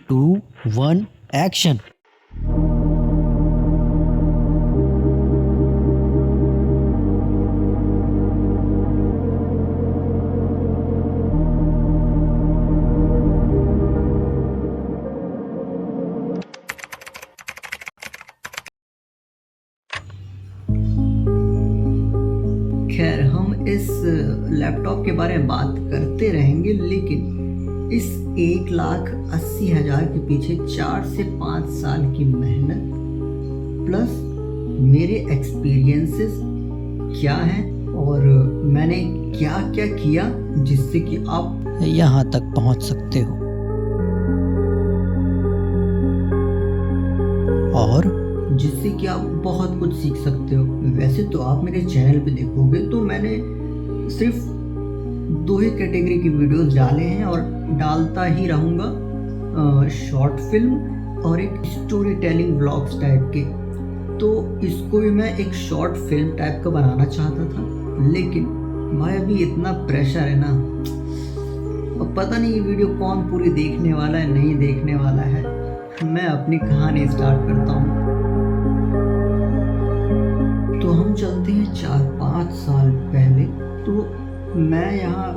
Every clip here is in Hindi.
2 1 एक्शन। खैर, हम इस लैपटॉप के बारे में बात करते रहेंगे, लेकिन इस 1,80,000 के पीछे 4 से 5 साल की मेहनत प्लस मेरे एक्सपीरियंसेस क्या हैं और मैंने क्या क्या किया जिससे कि आप यहाँ तक पहुँच सकते हो, और जिससे कि आप बहुत कुछ सीख सकते हो। वैसे तो आप मेरे चैनल पे देखोगे तो मैंने सिर्फ 2 ही कैटेगरी की वीडियोस डाले हैं और डालता ही रहूँगा, शॉर्ट फिल्म और एक स्टोरी टेलिंग व्लॉग्स टाइप के। तो इसको भी मैं एक शॉर्ट फिल्म टाइप का बनाना चाहता था, लेकिन भाई अभी इतना प्रेशर है ना, अब पता नहीं ये वीडियो कौन पूरी देखने वाला है, नहीं देखने वाला है। मैं अपनी कहानी स्टार्ट करता हूँ। तो हम चलते हैं 4-5 साल पहले। तो मैं यहाँ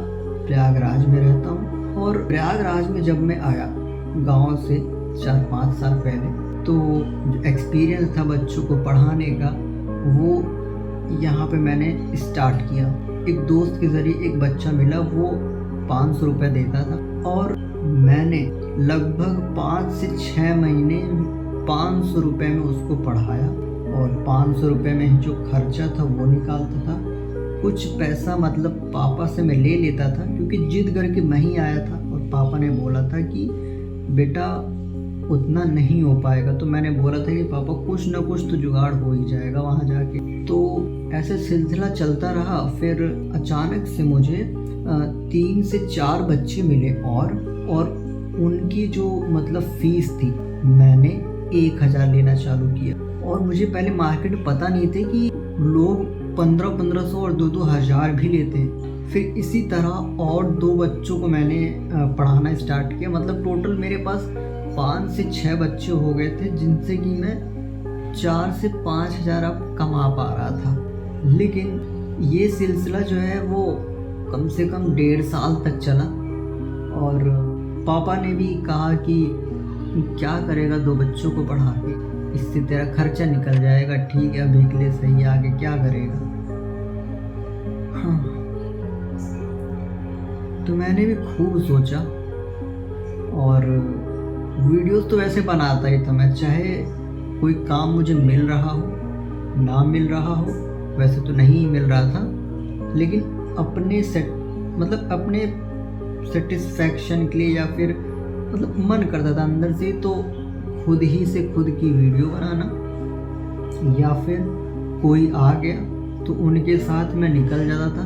प्रयागराज में रहता हूँ, और प्रयागराज में जब मैं आया गांव से 4-5 साल पहले, तो जो एक्सपीरियंस था बच्चों को पढ़ाने का, वो यहाँ पे मैंने स्टार्ट किया। एक दोस्त के ज़रिए एक बच्चा मिला, वो 500 रुपये देता था, और मैंने लगभग 5 से 6 महीने 500 रुपये में उसको पढ़ाया, और 500 रुपये में जो खर्चा था वो निकालता था। कुछ पैसा मतलब पापा से मैं ले लेता था, क्योंकि जिद करके मैं ही आया था और पापा ने बोला था कि बेटा उतना नहीं हो पाएगा। तो मैंने बोला था कि पापा कुछ ना कुछ तो जुगाड़ हो ही जाएगा वहाँ जाके। तो ऐसे सिलसिला चलता रहा। फिर अचानक से मुझे 3 से 4 बच्चे मिले, और उनकी जो मतलब फीस थी, मैंने 1,000 लेना चालू किया। और मुझे पहले मार्केट में पता नहीं थे कि लोग 1500 और 2,000 भी लेते हैं। फिर इसी तरह और 2 बच्चों को मैंने पढ़ाना स्टार्ट किया। मतलब टोटल मेरे पास 5 से 6 बच्चे हो गए थे, जिनसे कि मैं 4 से 5,000 अब कमा पा रहा था। लेकिन ये सिलसिला जो है वो कम से कम 1.5 साल तक चला, और पापा ने भी कहा कि क्या करेगा 2 बच्चों को पढ़ा के, इससे तेरा खर्चा निकल जाएगा। ठीक है, अभी के लिए सही है, आगे क्या करेगा। हाँ, तो मैंने भी खूब सोचा, और वीडियोस तो वैसे बनाता ही था मैं, चाहे कोई काम मुझे मिल रहा हो ना मिल रहा हो। वैसे तो नहीं मिल रहा था, लेकिन अपने अपने सेटिस्फैक्शन के लिए, या फिर मतलब मन करता था अंदर से, तो खुद ही से खुद की वीडियो बनाना, या फिर कोई आ गया तो उनके साथ मैं निकल जाता था,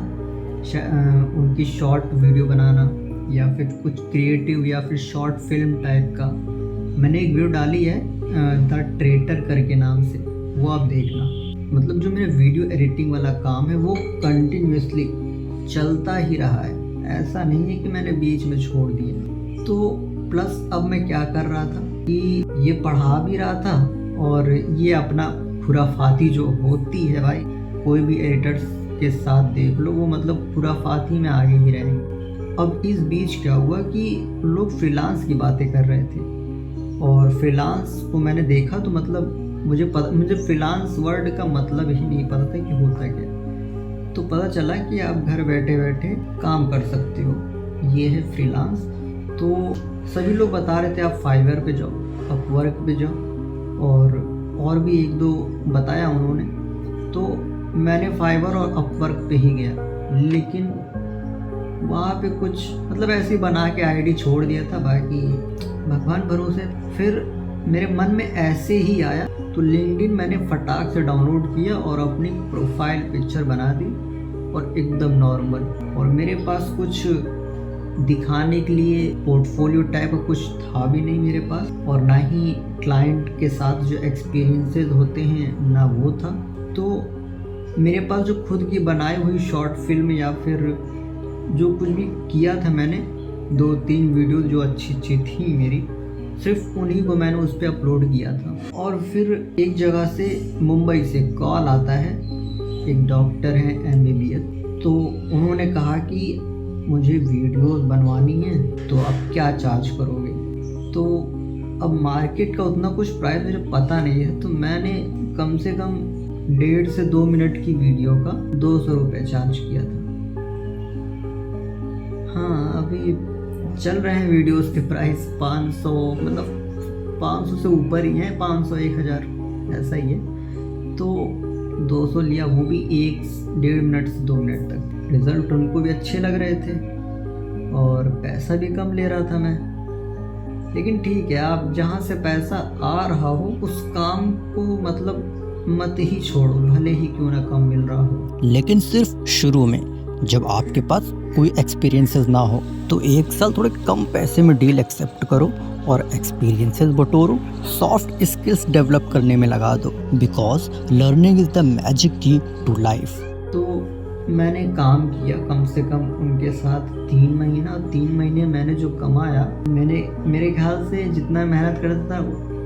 उनकी शॉर्ट वीडियो बनाना, या फिर कुछ क्रिएटिव या फिर शॉर्ट फिल्म टाइप का। मैंने एक वीडियो डाली है द ट्रेटर करके नाम से, वो आप देखना। मतलब जो मेरा वीडियो एडिटिंग वाला काम है वो कंटिन्यूसली चलता ही रहा है, ऐसा नहीं है कि मैंने बीच में छोड़ दिया। तो प्लस अब मैं क्या कर रहा था कि ये पढ़ा भी रहा था, और ये अपना खुराफाती जो होती है भाई, कोई भी एडिटर्स के साथ देख लो, वो मतलब खुराफाती में आगे ही रहेंगे। अब इस बीच क्या हुआ कि लोग फ्रीलांस की बातें कर रहे थे, और फ्रीलांस को मैंने देखा तो मतलब मुझे फ्रीलांस वर्ड का मतलब ही नहीं पता था कि होता क्या। तो पता चला कि आप घर बैठे बैठे काम कर सकते हो, ये है फ्रीलांस। तो सभी लोग बता रहे थे आप फाइवर पे जाओ, अपवर्क पे जाओ, और भी 1-2 बताया उन्होंने। तो मैंने फाइवर और अपवर्क पे ही गया, लेकिन वहाँ पे कुछ मतलब ऐसे ही बना के आईडी छोड़ दिया था, बाकी भगवान भरोसे। फिर मेरे मन में ऐसे ही आया, तो लिंक्डइन मैंने फटाक से डाउनलोड किया और अपनी प्रोफाइल पिक्चर बना दी, और एकदम नॉर्मल। और मेरे पास कुछ दिखाने के लिए पोर्टफोलियो टाइप का कुछ था भी नहीं मेरे पास, और ना ही क्लाइंट के साथ जो एक्सपीरियंसेस होते हैं ना वो था। तो मेरे पास जो खुद की बनाई हुई शॉर्ट फिल्म या फिर जो कुछ भी किया था मैंने, 2-3 वीडियो जो अच्छी थी मेरी, सिर्फ उन्हीं को मैंने उस पर अपलोड किया था। और फिर एक जगह से मुंबई से कॉल आता है, एक डॉक्टर है MBBS, तो उन्होंने कहा कि मुझे वीडियोस बनवानी है तो आप क्या चार्ज करोगे। तो अब मार्केट का उतना कुछ प्राइस मुझे पता नहीं है, तो मैंने कम से कम 1.5 से 2 मिनट की वीडियो का 200 रुपये चार्ज किया था। हाँ, अभी चल रहे हैं वीडियोस के प्राइस 500, मतलब 500 से ऊपर ही हैं, 500 1000 ऐसा ही है। तो 200 लिया, वो भी 1.5 मिनट से 2 मिनट तक। रिज़ल्ट उनको भी अच्छे लग रहे थे और पैसा भी कम ले रहा था मैं। लेकिन ठीक है, आप जहाँ से पैसा आ रहा हो उस काम को मतलब मत ही छोड़ो, भले ही क्यों ना कम मिल रहा हो। लेकिन सिर्फ शुरू में, जब आपके पास कोई एक्सपीरियंसेस ना हो तो 1 साल थोड़े कम पैसे में डील एक्सेप्ट करो और एक्सपीरियंसेस बटोरो, सॉफ्ट स्किल्स डेवलप करने में लगा दो, because learning is the magic की टू लाइफ। तो मैंने काम किया कम से कम उनके साथ 3 महीना। 3 महीने मैंने जो कमाया, मेरे ख्याल से जितना मेहनत करता था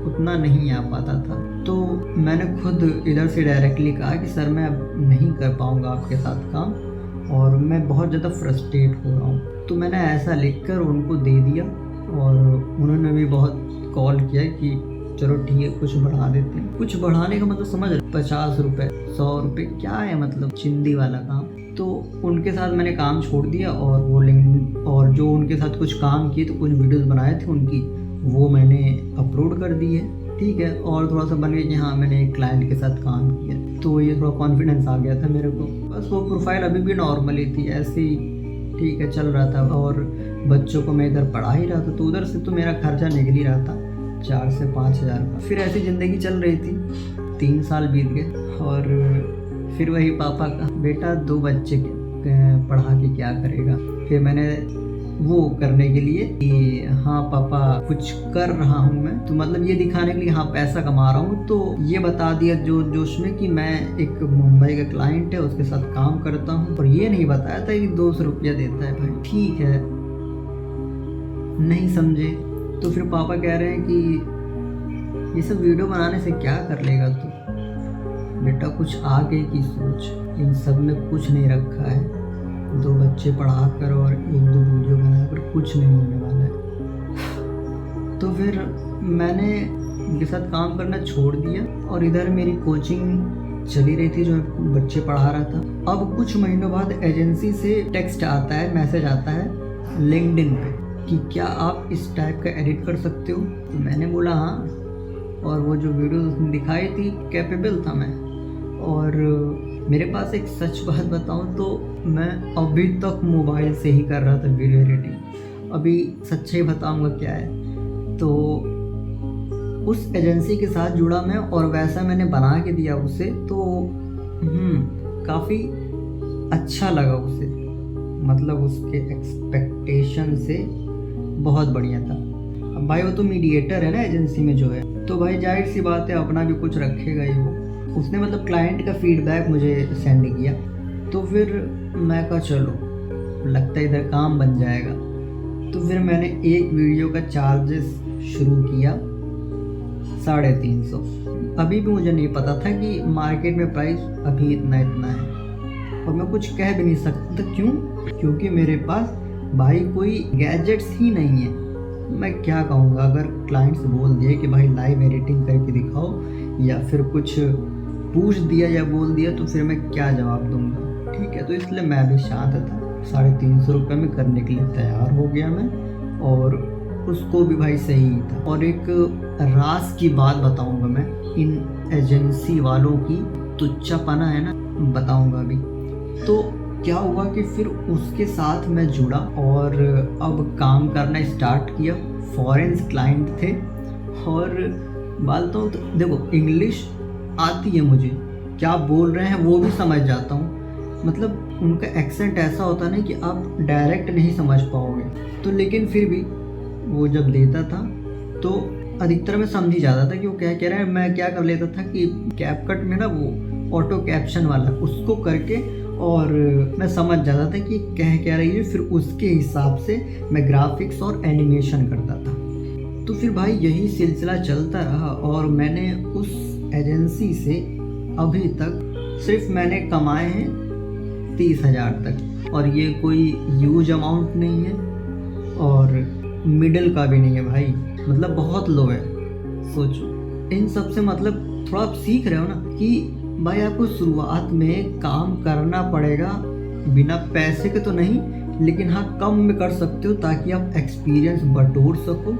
उतना नहीं आ पाता था। तो मैंने खुद इधर से डायरेक्टली कहा कि सर मैं अब नहीं कर पाऊँगा आपके साथ काम और मैं बहुत ज़्यादा फ्रस्ट्रेट हो रहा हूँ। तो मैंने ऐसा लिखकर उनको दे दिया और उन्होंने भी बहुत कॉल किया कि चलो ठीक है कुछ बढ़ा देते हैं। कुछ बढ़ाने का मतलब समझ रहे, 50 रुपये 100 रुपये क्या है, मतलब चिंदी वाला काम। तो उनके साथ मैंने काम छोड़ दिया और वो लिंक और जो उनके साथ कुछ काम किए तो कुछ वीडियोस बनाए थे उनकी, वो मैंने अपलोड कर दी है। ठीक है, और थोड़ा सा बन गया कि हाँ मैंने एक क्लाइंट के साथ काम किया, तो ये थोड़ा कॉन्फिडेंस आ गया था मेरे को। बस वो प्रोफाइल अभी भी नॉर्मल ही थी, ऐसे ही ठीक है चल रहा था। और बच्चों को मैं इधर पढ़ा ही रहा था, तो उधर से तो मेरा खर्चा निकल ही रहा था 4 से 5 हज़ार का। फिर ऐसी ज़िंदगी चल रही थी, 3 साल बीत गए और फिर वही पापा का बेटा 2 बच्चे पढ़ा के क्या करेगा। फिर मैंने वो करने के लिए कि हाँ पापा कुछ कर रहा हूँ मैं, तो मतलब ये दिखाने के लिए हाँ पैसा कमा रहा हूँ, तो ये बता दिया जोश में कि मैं एक मुंबई का क्लाइंट है उसके साथ काम करता हूँ। और ये नहीं बताया था कि 200 रुपया देता है भाई। ठीक है, नहीं समझे। तो फिर पापा कह रहे हैं कि ये सब वीडियो बनाने से क्या कर लेगा तू, बेटा कुछ आगे की सोच, इन सब में कुछ नहीं रखा है। 2 बच्चे पढ़ा कर और 1-2 वीडियो बना कर कुछ नहीं होने वाला है। तो फिर मैंने उनके साथ काम करना छोड़ दिया और इधर मेरी कोचिंग चली रही थी जो बच्चे पढ़ा रहा था। अब कुछ महीनों बाद एजेंसी से टेक्स्ट आता है, मैसेज आता है लिंक्डइन पे कि क्या आप इस टाइप का एडिट कर सकते हो। तो मैंने बोला हाँ, और वो जो वीडियो उसने दिखाई थी कैपेबल था मैं। और मेरे पास एक सच बात बताऊं तो मैं अभी तक मोबाइल से ही कर रहा था वीडियो एडिटिंग। अभी सच्चाई बताऊंगा क्या है। तो उस एजेंसी के साथ जुड़ा मैं और वैसा मैंने बना के दिया उसे, तो काफ़ी अच्छा लगा उसे, मतलब उसके एक्सपेक्टेशन से बहुत बढ़िया था। अब भाई वो तो मीडिएटर है ना एजेंसी में जो है, तो भाई जाहिर सी बात है अपना भी कुछ रखेगा ही वो। उसने मतलब क्लाइंट का फीडबैक मुझे सेंड किया, तो फिर मैं कहा चलो लगता है इधर काम बन जाएगा। तो फिर मैंने एक वीडियो का चार्जेस शुरू किया 350। अभी भी मुझे नहीं पता था कि मार्केट में प्राइस अभी इतना है, और मैं कुछ कह भी नहीं सकता। क्यों? क्योंकि मेरे पास भाई कोई गैजेट्स ही नहीं है। मैं क्या कहूँगा, अगर क्लाइंट्स बोल दिए कि भाई लाइव एडिटिंग करके दिखाओ या फिर कुछ पूछ दिया या बोल दिया, तो फिर मैं क्या जवाब दूंगा। ठीक है, तो इसलिए मैं भी शांत था। 350 रुपये में करने के लिए तैयार हो गया मैं, और उसको भी भाई सही था। और एक राज की बात बताऊंगा मैं, इन एजेंसी वालों की तुच्छापना है ना, बताऊंगा अभी। तो क्या हुआ कि फिर उसके साथ मैं जुड़ा और अब काम करना स्टार्ट किया। फॉरेन क्लाइंट थे और बोलता हूँ तो देखो इंग्लिश आती है मुझे, क्या बोल रहे हैं वो भी समझ जाता हूँ। मतलब उनका एक्सेंट ऐसा होता है ना कि आप डायरेक्ट नहीं समझ पाओगे। तो लेकिन फिर भी वो जब देता था तो अधिकतर मैं समझ ही जाता था कि वो क्या कह रहे हैं। मैं क्या कर लेता था कि कैपकट में ना वो ऑटो कैप्शन वाला उसको करके और मैं समझ जाता था कि कह रही है। फिर उसके हिसाब से मैं ग्राफिक्स और एनिमेशन करता था। तो फिर भाई यही सिलसिला चलता रहा और मैंने उस एजेंसी से अभी तक सिर्फ मैंने कमाए हैं 30,000 तक, और ये कोई ह्यूज अमाउंट नहीं है और मिडिल का भी नहीं है भाई, मतलब बहुत लो है। सोचो इन सब से मतलब थोड़ा आप सीख रहे हो ना कि भाई आपको शुरुआत में काम करना पड़ेगा, बिना पैसे के तो नहीं, लेकिन हाँ कम में कर सकते हो ताकि आप एक्सपीरियंस बटोर सको,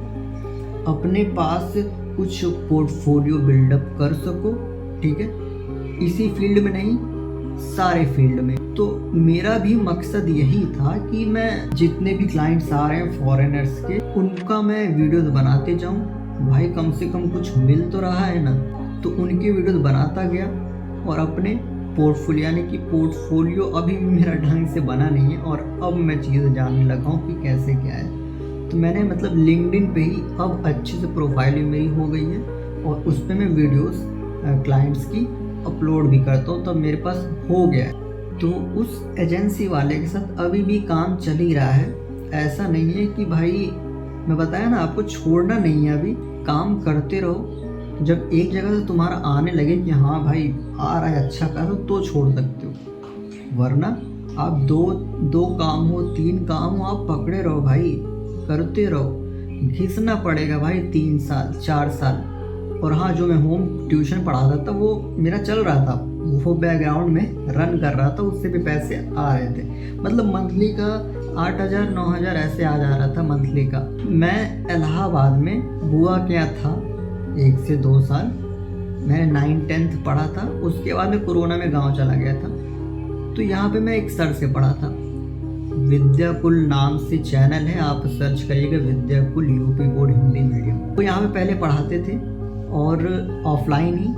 अपने पास कुछ पोर्टफोलियो बिल्डअप कर सको, ठीक है। इसी फील्ड में नहीं, सारे फील्ड में। तो मेरा भी मकसद यही था कि मैं जितने भी क्लाइंट्स आ रहे हैं फॉरेनर्स के, उनका मैं वीडियोस बनाते जाऊं। भाई कम से कम कुछ मिल तो रहा है ना, तो उनके वीडियोस बनाता गया और अपने पोर्टफोलियो, यानी कि पोर्टफोलियो अभी भी मेरा ढंग से बना नहीं है और अब मैं चीज़ें जानने लगा हूँ कि कैसे क्या है। तो मैंने मतलब लिंक्डइन पे ही अब अच्छे से प्रोफाइल मेरी हो गई है और उस पर मैं वीडियोस क्लाइंट्स की अपलोड भी करता हूँ, तब मेरे पास हो गया है। तो उस एजेंसी वाले के साथ अभी भी काम चल ही रहा है। ऐसा नहीं है कि भाई, मैं बताया ना आपको, छोड़ना नहीं है, अभी काम करते रहो। जब एक जगह से तुम्हारा आने लगे कि हाँ भाई आ रहा है अच्छा करो, तो छोड़ सकते हो, वरना आप दो काम हो, 3 काम हो, आप पकड़े रहो भाई, करते रहो। घिसना पड़ेगा भाई 3 साल 4 साल। और हाँ, जो मैं होम ट्यूशन पढ़ाता था वो मेरा चल रहा था, वो बैकग्राउंड में रन कर रहा था, उससे भी पैसे आ रहे थे। मतलब मंथली का 8,000 9,000 ऐसे आ जा रहा था मंथली का। मैं इलाहाबाद में बुआ के यहाँ था 1 से 2 साल, मैंने 9th-10th पढ़ा था। उसके बाद में कोरोना में गांव चला गया था, तो यहाँ पे मैं एक सर से पढ़ा था। विद्याकुल नाम से चैनल है, आप सर्च करिएगा, Vidyakul UP board Hindi medium. तो यहाँ पे पहले पढ़ाते थे और ऑफलाइन ही,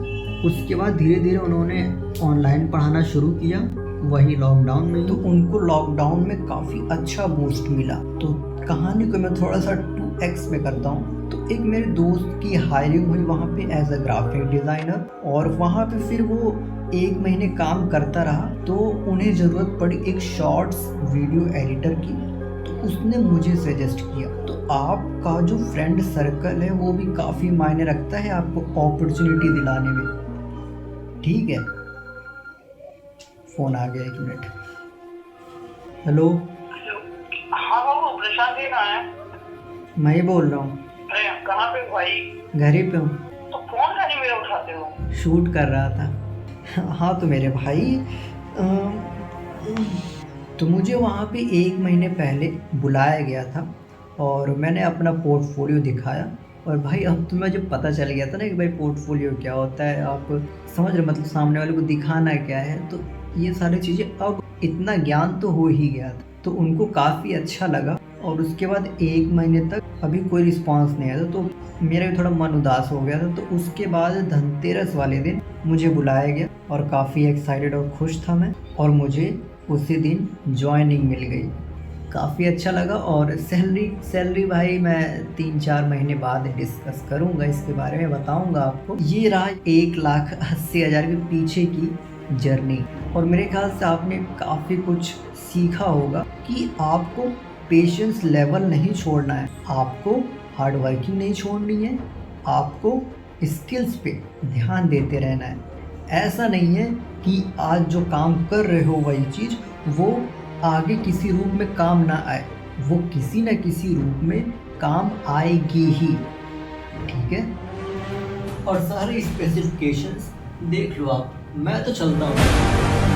उसके बाद धीरे धीरे उन्होंने ऑनलाइन पढ़ाना शुरू किया, वही लॉकडाउन में। तो उनको लॉकडाउन में काफ़ी अच्छा बूस्ट मिला। तो कहानी को मैं थोड़ा सा 2x में करता हूँ। तो एक मेरे दोस्त की हायरिंग हुई वहाँ पे एज अ ग्राफिक डिज़ाइनर, और वहाँ पे फिर वो 1 महीने काम करता रहा। तो उन्हें ज़रूरत पड़ी एक शॉर्ट्स वीडियो एडिटर की, तो उसने मुझे सजेस्ट किया। तो आपका जो फ्रेंड सर्कल है वो भी काफ़ी मायने रखता है आपको अपॉर्चुनिटी दिलाने में, ठीक है। फ़ोन आ गया, 1 मिनट। हेलो। हाँ बाबू, प्रशांत जी कहाँ है? मैं ही बोल रहा हूँ। अरे कहाँ पे भाई? घर ही पे हूँ। तो फोन का नहीं मेरा उठाते हो? शूट कर रहा था। हाँ तो मेरे भाई, तो मुझे वहाँ पे 1 महीने पहले बुलाया गया था और मैंने अपना पोर्टफोलियो दिखाया। और भाई अब तो मुझे पता चल गया था ना कि भाई पोर्टफोलियो क्या होता है, आप समझ रहे, मतलब सामने वाले को दिखाना क्या है। तो ये सारी चीज़ें, अब इतना ज्ञान तो हो ही गया था, तो उनको काफ़ी अच्छा लगा। और उसके बाद 1 महीने तक अभी कोई रिस्पांस नहीं आया था, तो मेरा भी थोड़ा मन उदास हो गया था। तो उसके बाद धनतेरस वाले दिन मुझे बुलाया गया और काफ़ी एक्साइटेड और खुश था मैं, और मुझे उसी दिन ज्वाइनिंग मिल गई। काफ़ी अच्छा लगा। और सैलरी भाई मैं 3-4 महीने बाद डिस्कस करूँगा, इसके बारे में बताऊँगा आपको। ये रहा 1,80,000 के पीछे की जर्नी। और मेरे ख्याल से आपने काफ़ी कुछ सीखा होगा कि आपको पेशेंस लेवल नहीं छोड़ना है, आपको हार्ड वर्किंग नहीं छोड़नी है, आपको स्किल्स पे ध्यान देते रहना है। ऐसा नहीं है कि आज जो काम कर रहे हो वही चीज़ वो आगे किसी रूप में काम ना आए, वो किसी न किसी रूप में काम आएगी ही, ठीक है। और सारे स्पेसिफिकेशंस देख लो आप, मैं तो चलता हूँ।